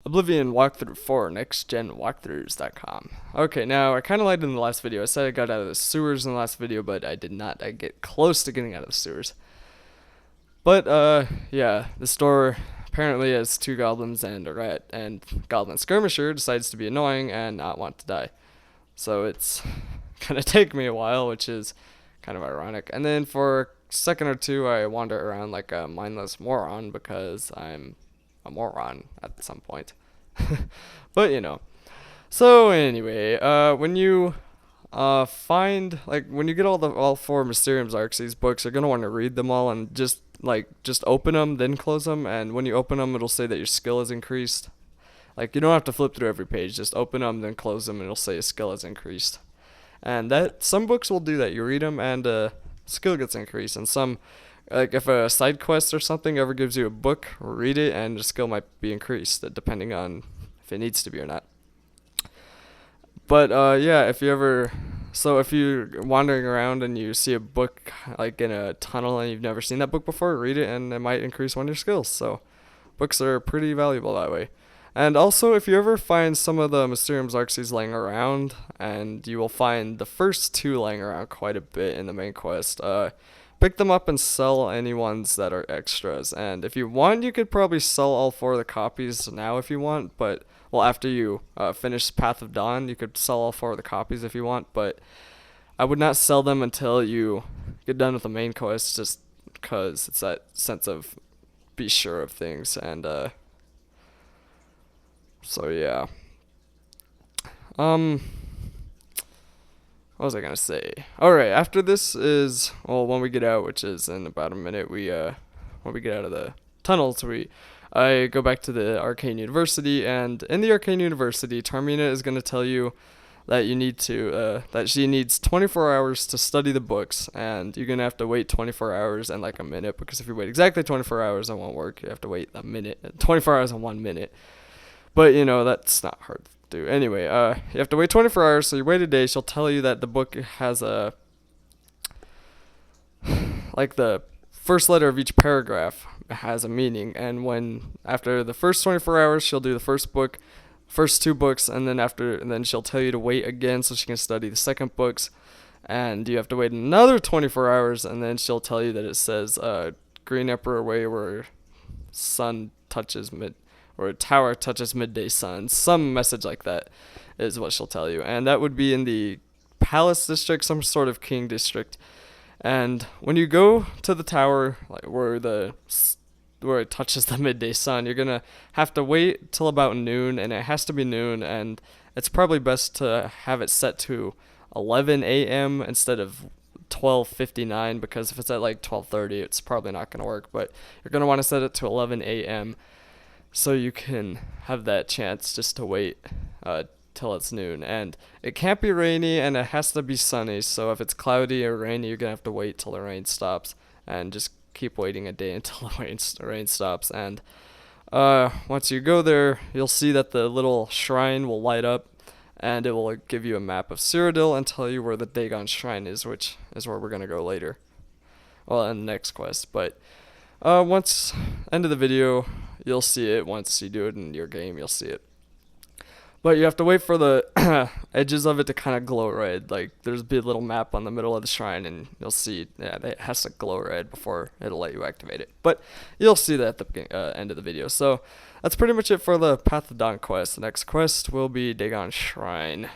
Oblivion walkthrough for nextgenwalkthroughs.com. Okay, now I kind of lied in the last video. I said I got out of the sewers in the last video, but I did not. I get close to getting out of the sewers. But yeah, the store apparently has two goblins and a rat, and Goblin Skirmisher decides to be annoying and not want to die. So it's gonna take me a while, which is kind of ironic. And then for a second or two, I wander around like a mindless moron because I'm a moron at some point. But you know. So anyway, when you find, like, when you get all four Mysteriums arcs, these books, you're gonna want to read them all and just open them, then close them. And when you open them, it'll say that your skill has increased. Like, you don't have to flip through every page. Just open them, then close them, and it'll say your skill has increased. And that some books will do that. You read them, and skill gets increased. And some, like if a side quest or something ever gives you a book, read it, and your skill might be increased, depending on if it needs to be or not. But yeah, if you're wandering around and you see a book like in a tunnel and you've never seen that book before, read it, and it might increase one of your skills. So books are pretty valuable that way. And also, if you ever find some of the Mysterium Xarxes laying around, and you will find the first two laying around quite a bit in the main quest, pick them up and sell any ones that are extras. And if you want, you could probably sell all four of the copies now if you want, but, well, after you finish Path of Dawn, you could sell all four of the copies if you want, but I would not sell them until you get done with the main quest, just because it's that sense of be sure of things. And so yeah. What was I gonna say? Alright, after this is, well, when we get out, which is in about a minute, when we get out of the tunnels, I go back to the Arcane University, and in the Arcane University, Tarmina is gonna tell you that that she needs 24 hours to study the books, and you're gonna have to wait 24 hours and like a minute, because if you wait exactly 24 hours, it won't work. You have to wait a minute, 24 hours and 1 minute. But, you know, that's not hard to do. Anyway, you have to wait 24 hours, so you wait a day. She'll tell you that the book has like the first letter of each paragraph has a meaning. And after the first 24 hours, she'll do the first two books, and then she'll tell you to wait again so she can study the second books. And you have to wait another 24 hours, and then she'll tell you that it says, Green Emperor Way, where a tower touches midday sun. Some message like that is what she'll tell you. And that would be in the Palace District, some sort of King District. And when you go to the tower, like where it touches the midday sun, you're going to have to wait till about noon, and it has to be noon, and it's probably best to have it set to 11 a.m. instead of 12:59, because if it's at like 12:30, it's probably not going to work. But you're going to want to set it to 11 a.m. so you can have that chance just to wait till it's noon. And it can't be rainy, and it has to be sunny, so if it's cloudy or rainy, you're going to have to wait till the rain stops, and just keep waiting a day until the rain stops. And once you go there, you'll see that the little shrine will light up, and it will give you a map of Cyrodiil and tell you where the Dagon shrine is, which is where we're going to go later. Well, in the next quest. But once end of the video, you'll see it. Once you do it in your game, you'll see it. But you have to wait for the edges of it to kind of glow red. Like, there's a big little map on the middle of the shrine, and you'll see, yeah, it has to glow red before it'll let you activate it. But you'll see that at the end of the video. So that's pretty much it for the Path of Dawn quest. The next quest will be Dagon Shrine.